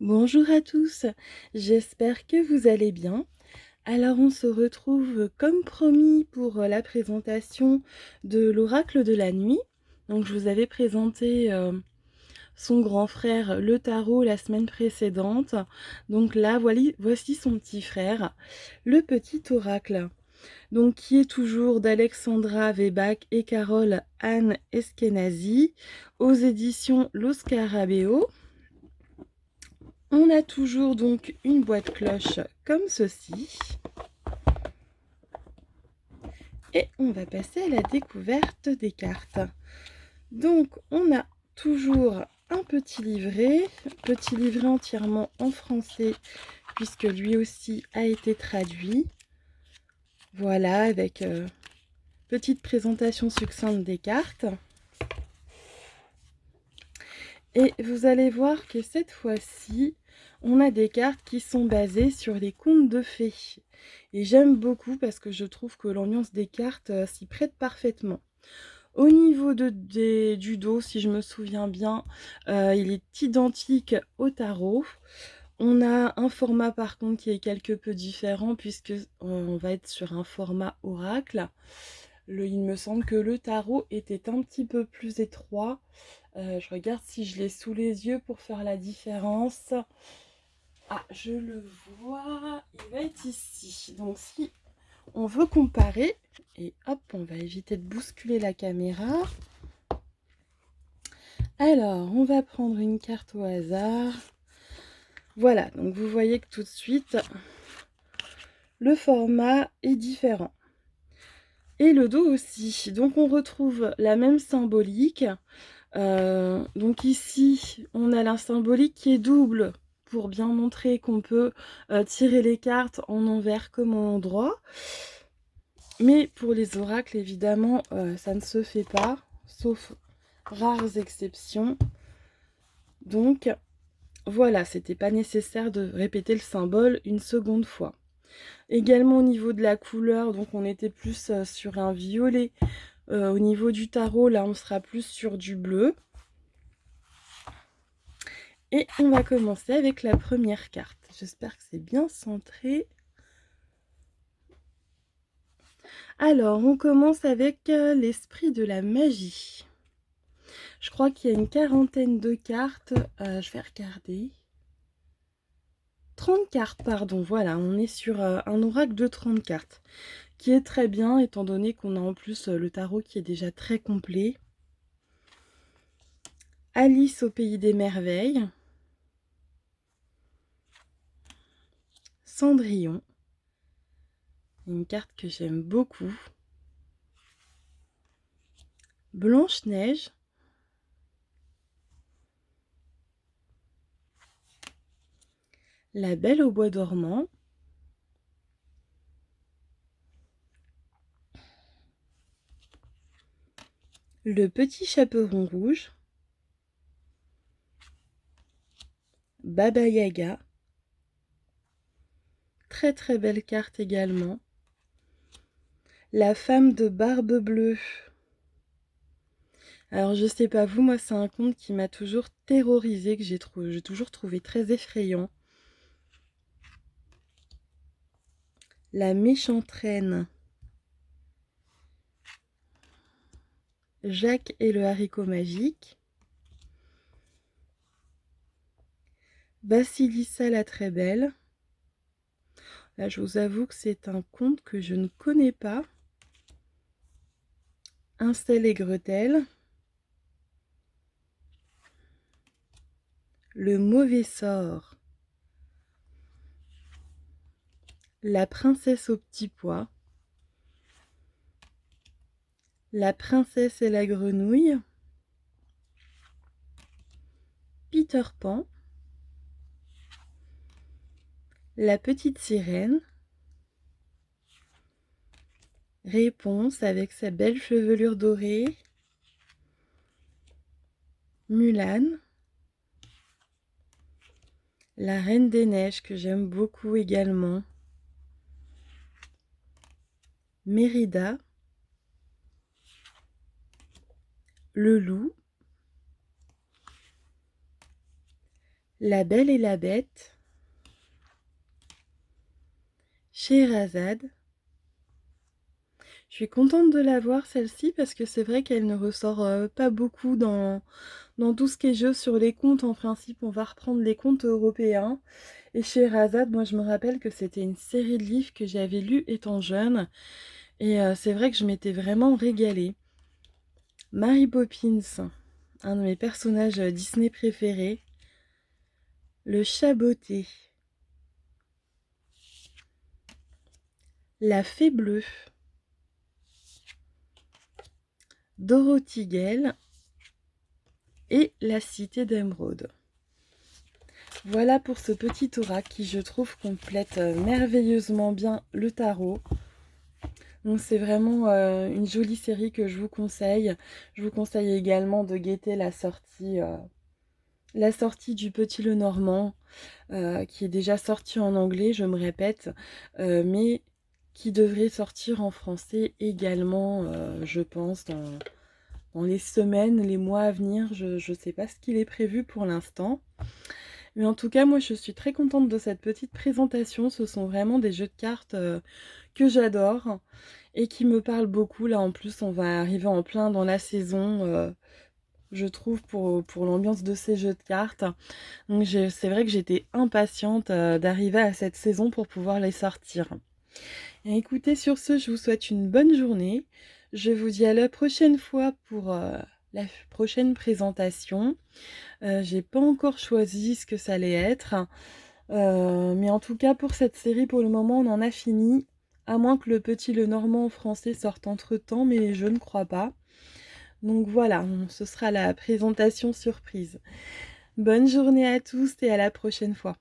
Bonjour à tous, j'espère que vous allez bien. Alors on se retrouve comme promis pour la présentation de l'oracle de la nuit. Donc je vous avais présenté son grand frère le tarot la semaine précédente. Donc là voici son petit frère, le petit oracle. Donc qui est toujours d'Alexandra Weibach et Carole Anne Eskenazi aux éditions Lo Scarabeo. On a toujours donc une boîte cloche comme ceci. Et on va passer à la découverte des cartes. Donc on a toujours un petit livret entièrement en français puisque lui aussi a été traduit. Voilà, avec petite présentation succincte des cartes. Et vous allez voir que cette fois-ci, on a des cartes qui sont basées sur les contes de fées. Et j'aime beaucoup parce que je trouve que l'ambiance des cartes s'y prête parfaitement. Au niveau du dos, si je me souviens bien, il est identique au tarot. On a un format par contre qui est quelque peu différent puisque on va être sur un format oracle. Il me semble que le tarot était un petit peu plus étroit. Je regarde si je l'ai sous les yeux pour faire la différence. Ah, je le vois, il va être ici. Donc si on veut comparer, et hop, on va éviter de bousculer la caméra. Alors, on va prendre une carte au hasard. Voilà, donc vous voyez que tout de suite, le format est différent. Et le dos aussi. Donc on retrouve la même symbolique. Donc ici, on a la symbolique qui est double pour bien montrer qu'on peut tirer les cartes en envers comme en endroit. Mais pour les oracles, évidemment, ça ne se fait pas, sauf rares exceptions. Donc voilà, c'était pas nécessaire de répéter le symbole une seconde fois. Également au niveau de la couleur, donc on était plus sur un violet. Au niveau du tarot, là on sera plus sur du bleu. Et on va commencer avec la première carte. J'espère que c'est bien centré. Alors, on commence avec l'esprit de la magie. Je crois qu'il y a une quarantaine de cartes. Je vais regarder. 30 cartes, pardon. Voilà, on est sur un oracle de 30 cartes. Qui est très bien, étant donné qu'on a en plus le tarot qui est déjà très complet. Alice au pays des merveilles. Cendrillon. Une carte que j'aime beaucoup. Blanche-Neige. La Belle au bois dormant. Le petit chaperon rouge. Baba Yaga. Très très belle carte également. La femme de barbe bleue. Alors je sais pas vous, moi c'est un conte qui m'a toujours terrorisée, que j'ai toujours trouvé très effrayant. La méchante reine. Jacques et le haricot magique. Vassilissa la très belle. Là je vous avoue que c'est un conte que je ne connais pas. Hansel et Gretel. Le mauvais sort. La princesse au petit pois. La princesse et la grenouille. Peter Pan. La petite sirène. Réponse avec sa belle chevelure dorée. Mulan. La Reine des Neiges que j'aime beaucoup également. Mérida. Le loup. La Belle et la Bête, Scheherazade. Je suis contente de la voir celle-ci parce que c'est vrai qu'elle ne ressort pas beaucoup dans tout ce qui est jeu sur les contes. En principe, on va reprendre les contes européens. Et Scheherazade, moi je me rappelle que c'était une série de livres que j'avais lu étant jeune. Et c'est vrai que je m'étais vraiment régalée. Mary Poppins, un de mes personnages Disney préférés. Le Chat Botté. La Fée Bleue. Dorothy Gale et la Cité d'Émeraude. Voilà pour ce petit oracle qui, je trouve, complète merveilleusement bien le tarot. Donc c'est vraiment une jolie série que je vous conseille. Je vous conseille également de guetter la sortie du Petit Lenormand, qui est déjà sortie en anglais, je me répète, mais qui devrait sortir en français également, je pense, dans les semaines, les mois à venir. Je ne sais pas ce qu'il est prévu pour l'instant. Mais en tout cas, moi, je suis très contente de cette petite présentation. Ce sont vraiment des jeux de cartes que j'adore et qui me parlent beaucoup. Là, en plus, on va arriver en plein dans la saison, je trouve, pour l'ambiance de ces jeux de cartes. Donc, c'est vrai que j'étais impatiente d'arriver à cette saison pour pouvoir les sortir. Et écoutez, sur ce, je vous souhaite une bonne journée. Je vous dis à la prochaine fois pour la prochaine présentation. J'ai pas encore choisi ce que ça allait être. Mais en tout cas, pour cette série, pour le moment, on en a fini. À moins que le Petit Lenormand en français sorte entre-temps, mais je ne crois pas. Donc voilà, ce sera la présentation surprise. Bonne journée à tous et à la prochaine fois.